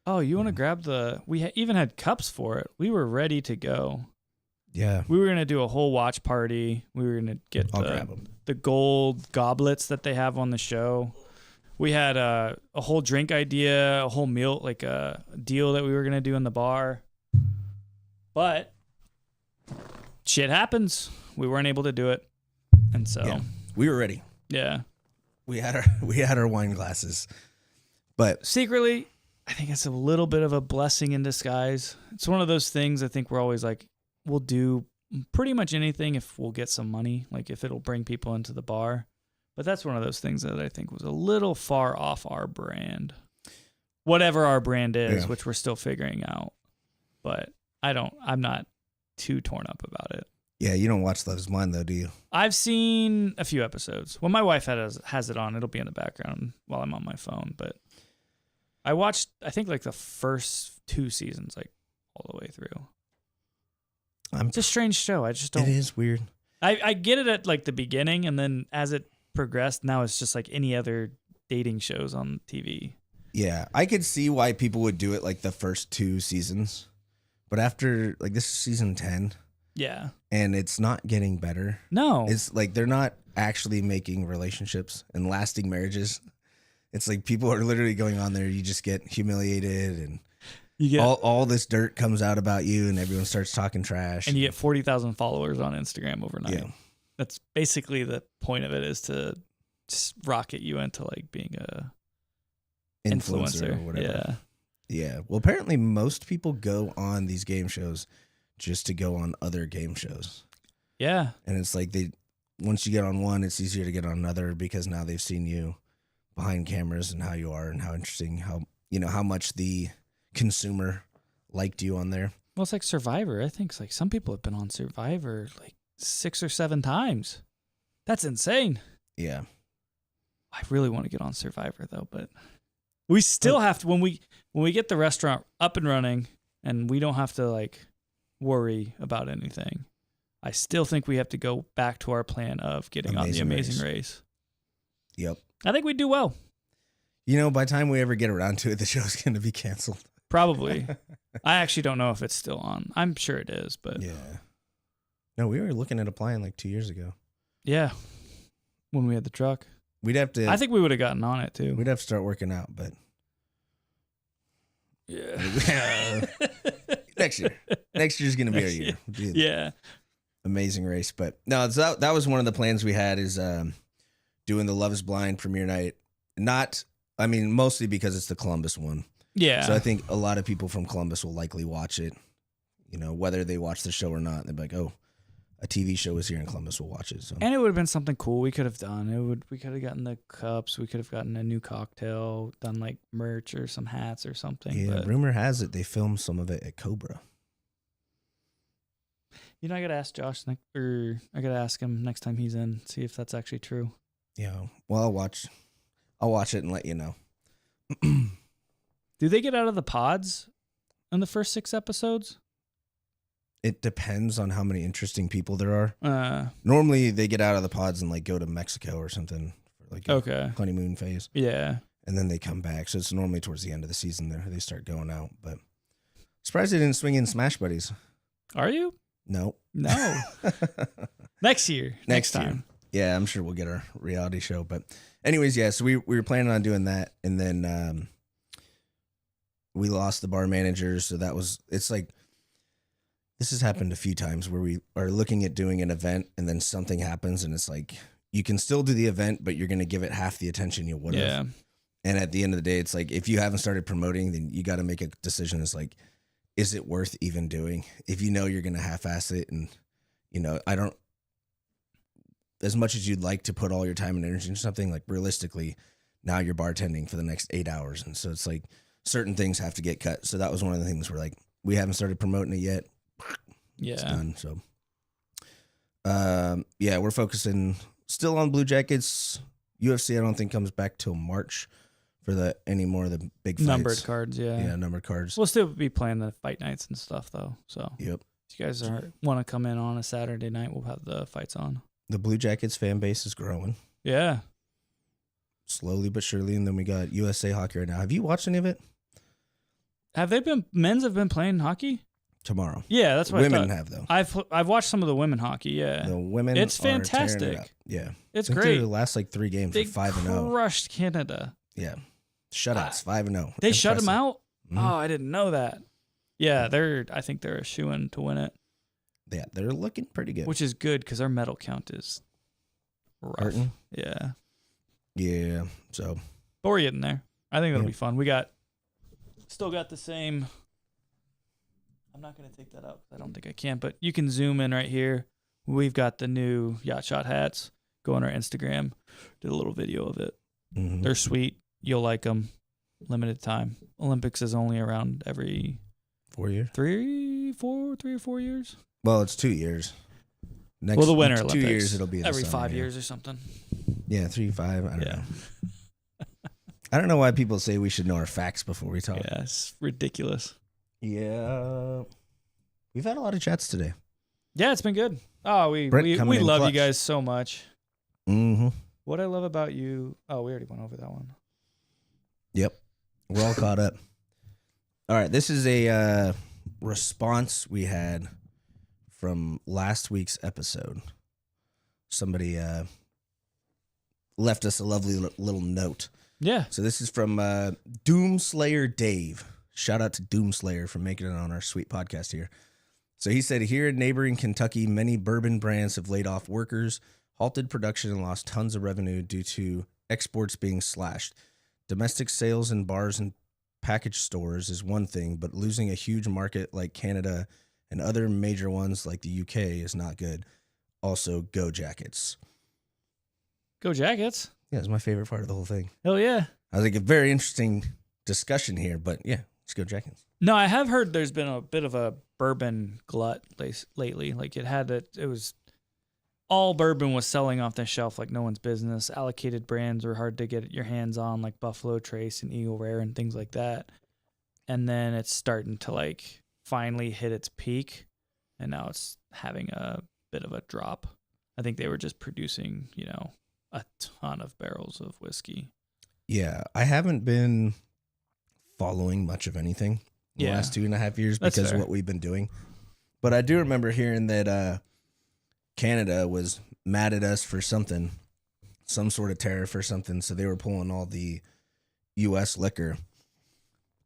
Oh, you want to grab the... We even had cups for it. We were ready to go. Yeah. We were going to do a whole watch party. We were going to get the gold goblets that they have on the show. We had a whole drink idea, a whole meal, like a deal that we were going to do in the bar. But shit happens. We weren't able to do it. And so... Yeah. We were ready. Yeah. We had our wine glasses. But secretly, I think it's a little bit of a blessing in disguise. It's one of those things I think we're always like, we'll do pretty much anything if we'll get some money, like if it'll bring people into the bar. But that's one of those things that I think was a little far off our brand. Whatever our brand is, which we're still figuring out. But I'm not too torn up about it. Yeah, you don't watch Love is Blind though, do you? I've seen a few episodes. When my wife has it on, it'll be in the background while I'm on my phone. But I watched, I think, like the first 2 seasons, like all the way through. It's a strange show. I just don't. It is weird. I get it at like the beginning, and then as it progressed, now it's just like any other dating shows on TV. Yeah, I could see why people would do it like the first 2 seasons, but after like this is season 10. Yeah. And it's not getting better. No. It's like they're not actually making relationships and lasting marriages. It's like people are literally going on there. You just get humiliated and you get all this dirt comes out about you and everyone starts talking trash. And you get 40,000 followers on Instagram overnight. Yeah. That's basically the point of it, is to just rocket you into like being a influencer or whatever. Yeah. Yeah. Well, apparently most people go on these game shows just to go on other game shows. Yeah. And it's like once you get on one, it's easier to get on another because now they've seen you behind cameras and how you are and how interesting, how much the consumer liked you on there. Well, it's like Survivor. I think it's like some people have been on Survivor like 6 or 7 times. That's insane. Yeah. I really want to get on Survivor though, but we still have to, when we get the restaurant up and running and we don't have to like worry about anything, I still think we have to go back to our plan of getting on the Amazing Race. Yep. I think we'd do well. By the time we ever get around to it, the show's going to be canceled. Probably. I actually don't know if it's still on. I'm sure it is, but yeah. No, we were looking at applying like 2 years ago. Yeah. When we had the truck. We'd have to. I think we would have gotten on it too. We'd have to start working out, but yeah. Next year. Next year's going to be our year. Yeah. Amazing Race. But no, that was one of the plans we had, is doing the Love is Blind premiere night. Mostly because it's the Columbus one. Yeah. So I think a lot of people from Columbus will likely watch it, whether they watch the show or not. They'll be like, oh, a TV show is here in Columbus, we'll watch it. So. And it would have been something cool we could have done. We could have gotten the cups. We could have gotten a new cocktail, done like merch or some hats or something. Yeah, but rumor has it they filmed some of it at Cobra. I got to ask Josh, or I got to ask him next time he's in, see if that's actually true. Yeah. Well, I'll watch it and let you know. Do they get out of the pods in the first 6 episodes? It depends on how many interesting people there are. Normally, they get out of the pods and like go to Mexico or something for like a honeymoon phase. Yeah. And then they come back. So it's normally towards the end of the season there they start going out. But surprised they didn't swing in Smash Buddies. Are you? No. Next year. Next time. Yeah, I'm sure we'll get our reality show. But anyways, yeah, so we were planning on doing that. And then we lost the bar manager. So it's like, this has happened a few times where we are looking at doing an event and then something happens and it's like, you can still do the event, but you're going to give it half the attention you would have. Yeah. And at the end of the day, it's like, if you haven't started promoting, then you got to make a decision. It's like, is it worth even doing? If you're going to half-ass it and, as much as you'd like to put all your time and energy into something, like realistically, now you're bartending for the next 8 hours. And so it's like certain things have to get cut. So that was one of the things where like, we haven't started promoting it yet. Yeah. It's done. So, we're focusing still on Blue Jackets. UFC, I don't think comes back till March for any more of the big fights. Numbered cards, yeah. Yeah, numbered cards. We'll still be playing the fight nights and stuff, though. So Yep. if you guys want to come in on a Saturday night, we'll have the fights on. The Blue Jackets fan base is growing. Yeah. Slowly but surely. And then we got USA Hockey right now. Have you watched any of it? Men's have been playing hockey? Tomorrow. Yeah, that's what women I have, though. I've watched some of the women hockey, yeah. The women It's are tearing it fantastic. up. Yeah. It's I think great. The last like 3 games They were 5-0. crushed Canada. Yeah. Shutouts, 5-0. They shut them out? Mhm. Oh, I didn't know that. Yeah, I think they're a shoo-in to win it. Yeah, they're looking pretty good. Which is good because our medal count is rough. Hurting? Yeah. Yeah. So But we're getting there. I think that'll Yeah. be fun. Still got the same. I'm not going to take that out because I don't think I can, but you can zoom in right here. We've got the new Yacht Shot hats. Go on our Instagram. Did a little video of it. mhm. They're sweet. You'll like them. Limited time. Olympics is only around every 4 years. 3 or 4 years. Well, it's 2 years. Next, Well, the Winter 2 Olympics. years it'll be the Every summer, 5 yeah. years or something. Yeah, 3, 5. I don't Yeah. know. I don't know why people say we should know our facts before we talk. Yeah, it's ridiculous. Yeah. We've had a lot of chats today. Yeah, it's been good. Oh, we Brent coming in love clutch. you guys so much. Mm-hmm. What I love about you. Oh, we already went over that one. Yep. We're all caught up. All right. This is a response we had from last week's episode. Somebody left us a lovely little note. Yeah. So this is from Doomslayer Dave. Shout out to Doomslayer for making it on our sweet podcast here. So he said, here in neighboring Kentucky, many bourbon brands have laid off workers, halted production, and lost tons of revenue due to exports being slashed. Domestic sales in bars and package stores is one thing, but losing a huge market like Canada and other major ones like the UK is not good. Also, go Jackets. Go Jackets. Yeah, it's my favorite part of the whole thing. Hell yeah. I was like, a very interesting discussion here, but yeah, let's go Jackets. No, I have heard there's been a bit of a bourbon glut lately. Like it was all bourbon was selling off the shelf like no one's business. Allocated brands were hard to get your hands on, like Buffalo Trace and Eagle Rare and things like that. And then it's starting to like finally hit its peak, and now it's having a bit of a drop. I think they were just producing, a ton of barrels of whiskey. Yeah, I haven't been following much of anything the last 2.5 years That's because fair. of what we've been doing. But I do remember hearing that Canada was mad at us for something, some sort of tariff or something. So they were pulling all the U.S. liquor.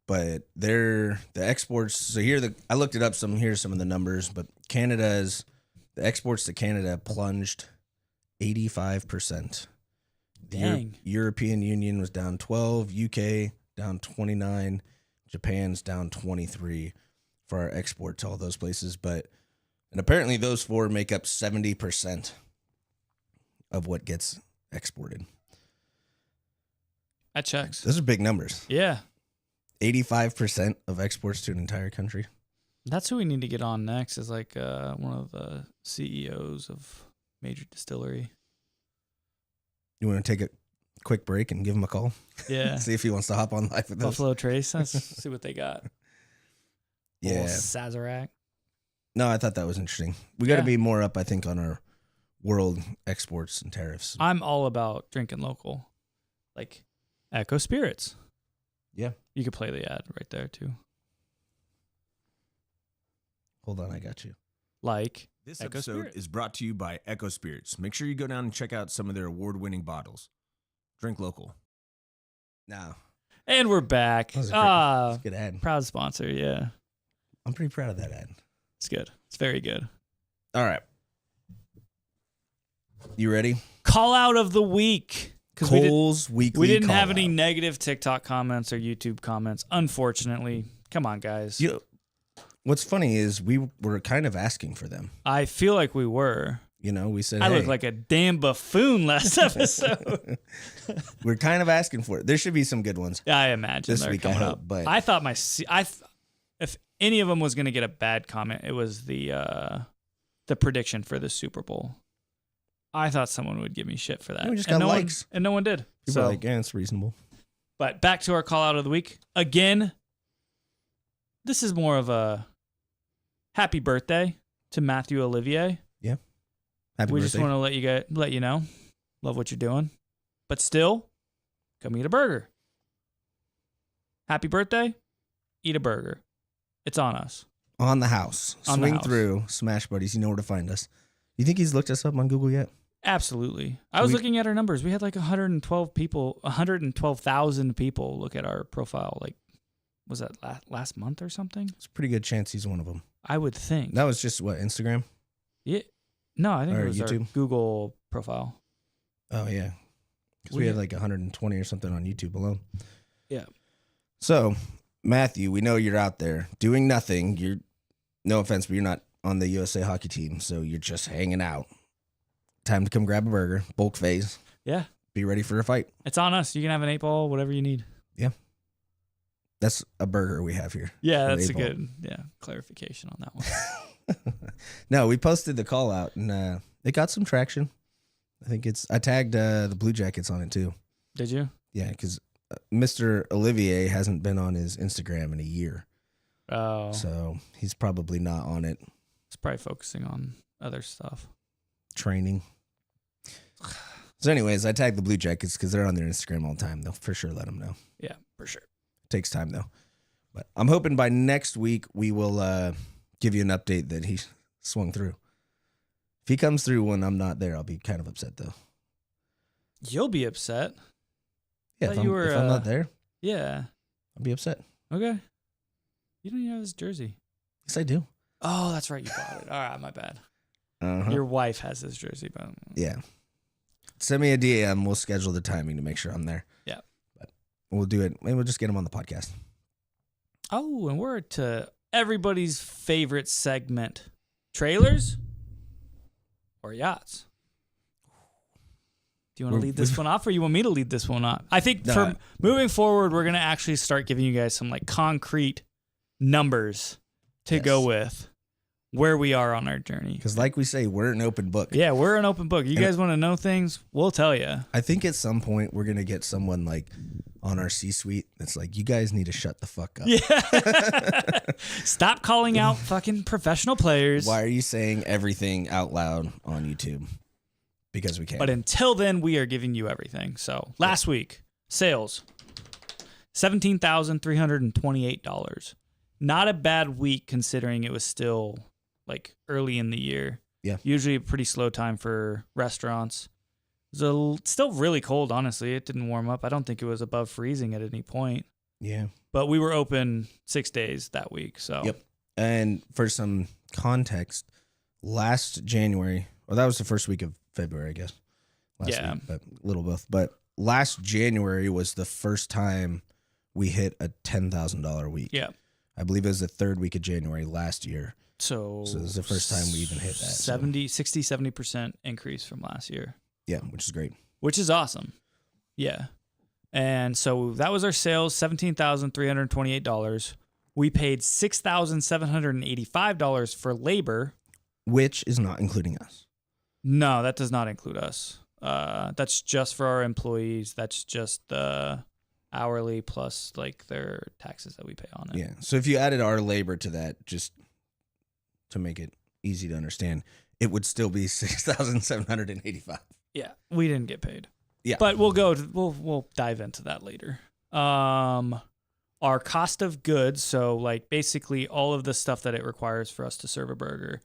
But the exports. So I looked it up. Here's some of the numbers. But the exports to Canada plunged 85%. Dang. European Union was down 12, UK down 29, Japan's down 23 for our export to all those places. And apparently those 4 make up 70% of what gets exported. That checks. Those are big numbers. Yeah. 85% of exports to an entire country. That's who we need to get on next is like one of the CEOs of major distillery. You want to take a quick break and give him a call? Yeah. See if he wants to hop on live with us. Buffalo Trace. Let's see what they got. Yeah. Old Sazerac. No, I thought that was interesting. We got to Yeah. be more up, I think, on our world exports and tariffs. I'm all about drinking local. Like Echo Spirits. Yeah. You could play the ad right there too. Hold on, I got you. Like This Echo episode Spirits. is brought to you by Echo Spirits. Make sure you go down and check out some of their award-winning bottles. Drink local. Now, And we're back. that was a good ad. Proud sponsor. Yeah. I'm pretty proud of that ad. It's good. It's very good. All right. You ready? Call out of the week. Because Cole's weekly we didn't have call any out. negative TikTok comments or YouTube comments, unfortunately. Come on, guys. What's funny is we were kind of asking for them. I feel like we were. We said, I hey, looked like a damn buffoon last episode. we're kind of asking for it. There should be some good ones. I imagine This they're week, I coming hope, up. but- I thought if any of them was going to get a bad comment, it was the prediction for the Super Bowl. I thought someone would give me shit for that. Yeah, we just got likes. And no one did. People are like, yeah, it's reasonable. But back to our call out of the week. Again, this is more of a happy birthday to Matthew Olivier. Yeah. Happy we birthday. just want to let you know. Love what you're doing. But still, come eat a burger. Happy birthday. Eat a burger. It's on us. On the house. On the Swing house. through. Smash Buddies. You know where to find us. You think he's looked us up on Google yet? Absolutely. I was looking at our numbers. We had like 112,000 people look at our profile. Like, was that last month or something? It's a pretty good chance he's one of them. I would think. That was just what, Instagram? Yeah. No, I think Or it was YouTube? our Google profile. Oh, yeah. Because we had like 120 or something on YouTube alone. Yeah. So, Matthew, we know you're out there doing nothing. You're, no offense, but you're not on the USA hockey team, so you're just hanging out. Time to come grab a burger, bulk phase. Yeah. Be ready for a fight. It's on us. You can have an 8-ball, whatever you need. Yeah. That's a burger we have here. Yeah, An that's a 8-ball. good clarification on that one. No, we posted the call out and it got some traction. I tagged the Blue Jackets on it too. Did you? Yeah, because Mr. Olivier hasn't been on his Instagram in a year. Oh. So he's probably not on it. It's probably focusing on other stuff. Training. So anyways, I tagged the Blue Jackets because they're on their Instagram all the time. They'll for sure let them know. Yeah, for sure. Takes time though. But I'm hoping by next week we will give you an update that he swung through. If he comes through when I'm not there, I'll be kind of upset though. You'll be upset. Yeah, Thought if you were, I'm not there, Yeah. I'll be upset. Okay. You don't even have his jersey. Yes, I do. Oh, that's right. You bought it. All right, my bad. Uh-huh. Your wife has his jersey, but Yeah. Send me a DM. We'll schedule the timing to make sure I'm there. Yeah. But we'll do it. Maybe we'll just get him on the podcast. Oh, and we're to everybody's favorite segment. Trailers or yachts? Do you want to lead this one off or you want me to lead this one off? I think for moving forward, we're going to actually start giving you guys some like concrete numbers to go with where we are on our journey. Because like we say, we're an open book. Yeah, we're an open book. You guys want to know things? We'll tell you. I think at some point we're going to get someone like on our C-suite that's like, you guys need to shut the fuck up. Yeah. Stop calling out fucking professional players. Why are you saying everything out loud on YouTube? Because we can. But until then, we are giving you everything. So last week, sales, $17,328. Not a bad week considering it was still like early in the year. Yeah. Usually a pretty slow time for restaurants. It was still really cold, honestly. It didn't warm up. I don't think it was above freezing at any point. Yeah. But we were open 6 days that week. So Yep. And for some context, last January, well, that was the first week of February, I guess. Last week, but a little both. But last January was the first time we hit a $10,000 week. Yeah. I believe it was the third week of January last year. So this is the first time we even hit that. 70% increase from last year. Yeah, which is great. Which is awesome. Yeah. And so that was our sales, $17,328. We paid $6,785 for labor. Which is not including us. No, that does not include us. That's just for our employees. That's just the hourly plus like their taxes that we pay on it. Yeah. So if you added our labor to that, just to make it easy to understand, it would still be $6,785. Yeah, we didn't get paid. Yeah. But we'll dive into that later. Our cost of goods, so like basically all of the stuff that it requires for us to serve a burger.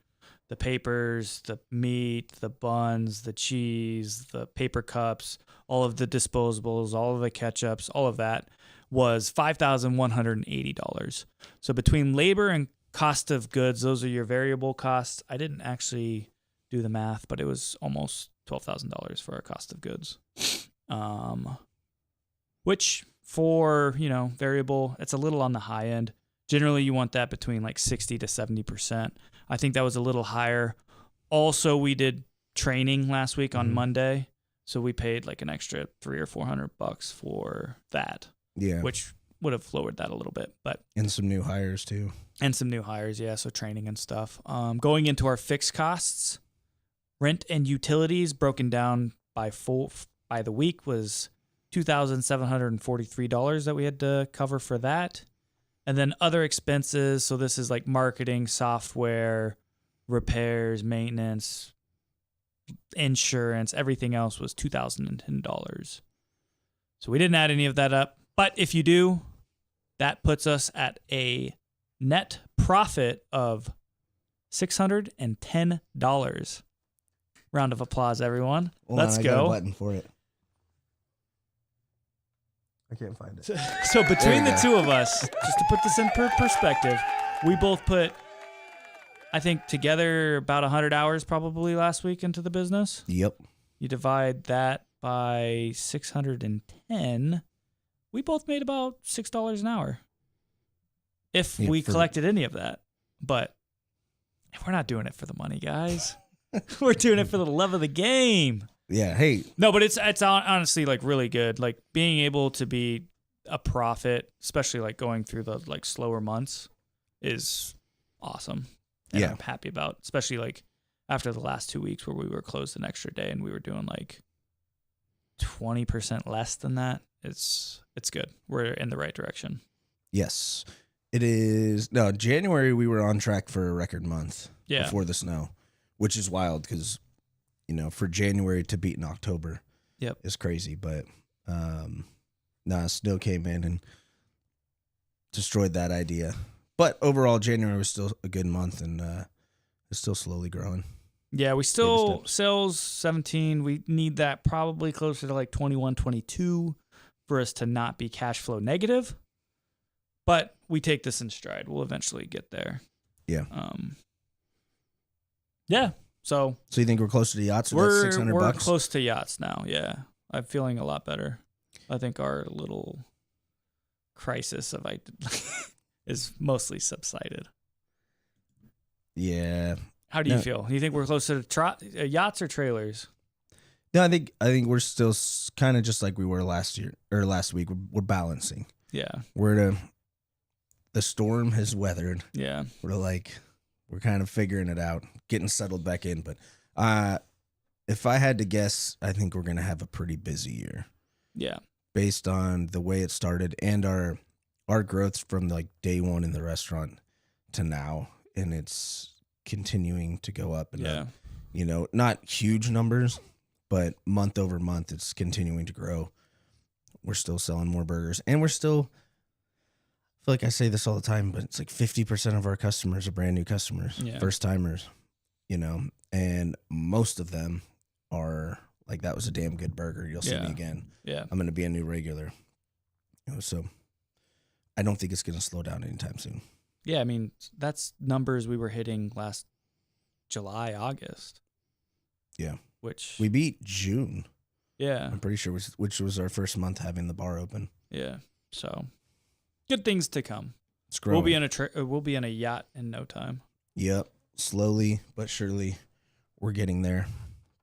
The papers, the meat, the buns, the cheese, the paper cups, all of the disposables, all of the ketchups, all of that was $5,180. So between labor and cost of goods, those are your variable costs. I didn't actually do the math, but it was almost $12,000 for our cost of goods. Which for, variable, it's a little on the high end. Generally, you want that between like 60 to 70%. I think that was a little higher. Also, we did training last week on Monday, so we paid like an extra $300 or $400 for that. Yeah, which would have lowered that a little bit, and some new hires too. And some new hires, yeah. So training and stuff. Going into our fixed costs, Rent and utilities broken down by the week was $2,743 that we had to cover for that. And then other expenses, so this is like marketing, software, repairs, maintenance, insurance, everything else was $2,010. So we didn't add any of that up. But if you do, that puts us at a net profit of $610. Round of applause, everyone. Let's go. I got a button for it. I can't find it. So between the two of us, just to put this in perspective, we both put, I think, together about 100 hours probably last week into the business. Yep. You divide that by 610. We both made about $6 an hour if we collected any of that. But we're not doing it for the money, guys. We're doing it for the love of the game. Yeah. Hey. No, but it's honestly like really good. Like being able to be a profit, especially like going through the like slower months, is awesome. And yeah. I'm happy about, especially like after the last 2 weeks where we were closed an extra day and we were doing like 20% less than that. It's good. We're in the right direction. Yes. It is. No, January we were on track for a record month before the snow, which is wild because, you know, for January to beat in October is crazy. But snow came in and destroyed that idea. But overall, January was still a good month and it's still slowly growing. Yeah, we still sales 17. We need that probably closer to like 21, 22 for us to not be cash flow negative. But we take this in stride. We'll eventually get there. Yeah. Yeah. So you think we're closer to Yachts with that $600? We're close to Yachts now. Yeah. I'm feeling a lot better. I think our little crisis of is mostly subsided. Yeah. How do you feel? Do you think we're closer to yachts or trailers? No, I think we're still kind of just like we were last week. We're balancing. Yeah. The storm has weathered. Yeah. We're kind of figuring it out, getting settled back in. But if I had to guess, I think we're going to have a pretty busy year. Yeah. Based on the way it started and our growth from like day one in the restaurant to now, and it's continuing to go up. And not huge numbers, but month over month, it's continuing to grow. We're still selling more burgers, and we're still. I feel like I say this all the time, but it's like 50% of our customers are brand new customers, first timers, and most of them are like, that was a damn good burger. You'll see me again. Yeah. I'm going to be a new regular. So I don't think it's going to slow down anytime soon. Yeah. I mean, that's numbers we were hitting last July, August. Yeah. Which we beat June. Yeah. I'm pretty sure, which was our first month having the bar open. Yeah. So good things to come. It's growing. We'll be in a yacht in no time. Yep. Slowly but surely we're getting there.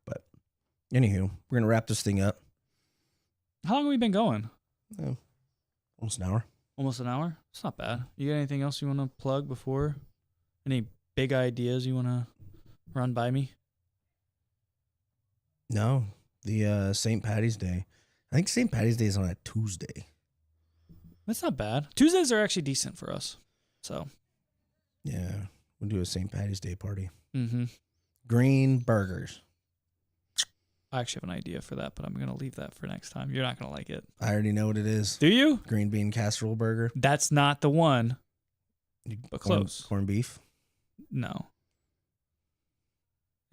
But anywho, we're going to wrap this thing up. How long have we been going? Almost an hour. Almost an hour? It's not bad. You got anything else you want to plug before? Any big ideas you want to run by me? No. The St. Patty's Day. I think St. Patty's Day is on a Tuesday. That's not bad. Tuesdays are actually decent for us. So, yeah, we'll do a St. Patty's Day party. Mm-hmm. Green burgers. I actually have an idea for that, but I'm going to leave that for next time. You're not going to like it. I already know what it is. Do you? Green bean casserole burger. That's not the one, but close. Corned beef? No.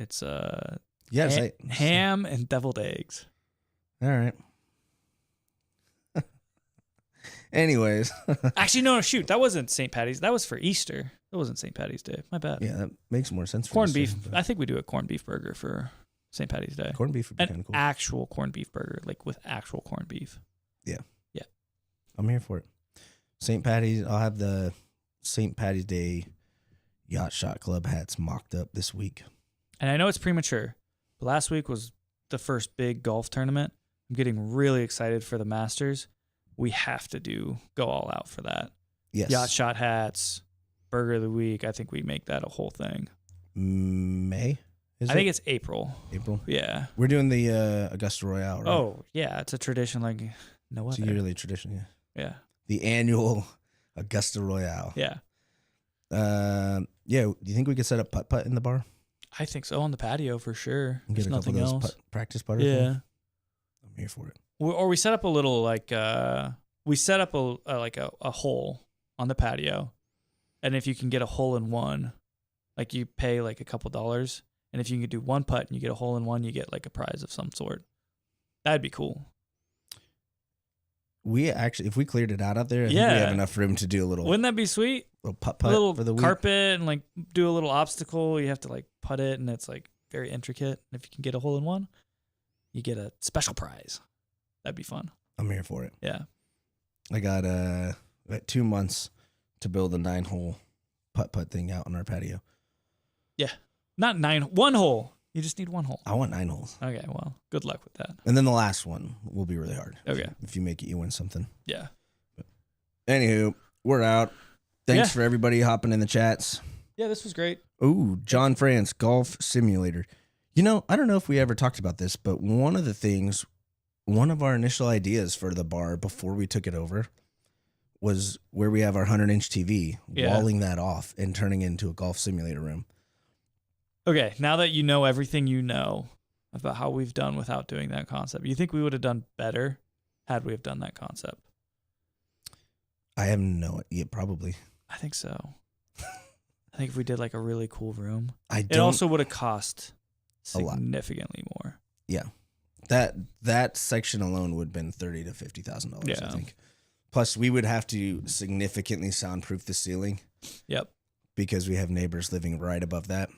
It's ham and deviled eggs. All right. Anyways. Actually, no, shoot. That wasn't St. Patty's. That was for Easter. That wasn't St. Patty's Day. My bad. Yeah, that makes more sense for corned Easter, beef. I think we do a corned beef burger for St. Patty's Day. Corned beef would be kind of cool. Actual corned beef burger, like with actual corned beef. Yeah. Yeah. I'm here for it. St. Patty's, I'll have the St. Patty's Day Yacht Shot Club hats mocked up this week. And I know it's premature, but last week was the first big golf tournament. I'm getting really excited for the Masters. We have to go all out for that. Yes. Yacht Shot hats, burger of the week. I think we make that a whole thing. May? Is I think it's April. April. Yeah. We're doing the Augusta Royale, right? Oh, yeah. It's a tradition like no It's a other. yearly tradition, yeah. Yeah. The annual Augusta Royale. Yeah. Yeah. Do you think we could set up putt-putt in the bar? I think so. On the patio for sure. And get There's a couple nothing of those else. practice putter Yeah. things? I'm here for it. Or we set up a little like we set up a hole on the patio, and if you can get a hole in one, like you pay like a couple dollars, and if you can do one putt and you get a hole in one, you get like a prize of some sort. That'd be cool. We actually, if we cleared it out there, I think we have enough room to do a little. Wouldn't that be sweet? Little A putt-putt little for the week. carpet and like do a little obstacle. You have to like putt it, and it's like very intricate. And if you can get a hole in one, you get a special prize. That'd be fun. I'm here for it. Yeah. I got 2 months to build a 9-hole putt-putt thing out on our patio. Yeah. Not 1 hole. You just need 1 hole. I want 9 holes. Okay, well, good luck with that. And then the last one will be really hard. Okay. If you make it, you win something. Yeah. Anywho, we're out. Thanks Yeah. for everybody hopping in the chats. Yeah, this was great. Ooh, John France, Golf Simulator. You know, I don't know if we ever talked about this, but one of our initial ideas for the bar before we took it over was where we have our 100-inch TV, walling that off and turning it into a golf simulator room. Okay, now that you know everything you know about how we've done without doing that concept, you think we would have done better had we have done that concept? I have no idea, probably. I think so. I think if we did like a really cool room, I it don't. also would have cost A lot. significantly more. Yeah, that section alone would have been $30,000 to $50,000. Yeah. I think. Plus, we would have to significantly soundproof the ceiling. Yep. Because we have neighbors living right above that.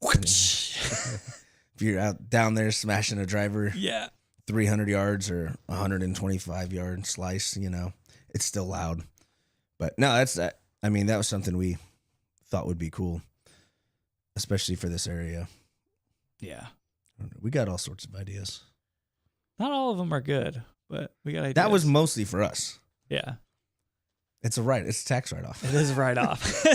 If you're out down there smashing a driver, Yeah. 300 yards or 125-yard slice, you know, it's still loud. But no, I mean, that was something we thought would be cool, especially for this area. Yeah. We got all sorts of ideas. Not all of them are good, but we got ideas. That was mostly for us. Yeah. It's a tax write-off. It is a write-off.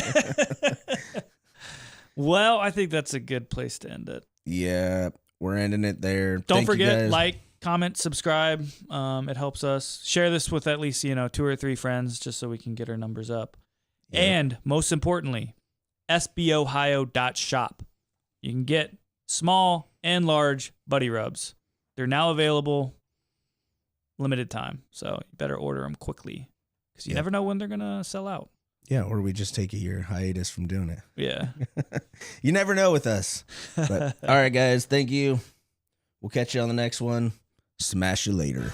Well, I think that's a good place to end it. Yeah, we're ending it there. Don't Thank you forget, guys. like, comment, subscribe. It helps us. Share this with at least 2 or 3 friends just so we can get our numbers up. Yeah. And most importantly, sbohio.shop. You can get small and large buddy rubs. They're now available, limited time. So you better order them quickly because you never know when they're going to sell out. Yeah, or we just take a year hiatus from doing it. Yeah. You never know with us. But all right, guys, thank you. We'll catch you on the next one. Smash you later.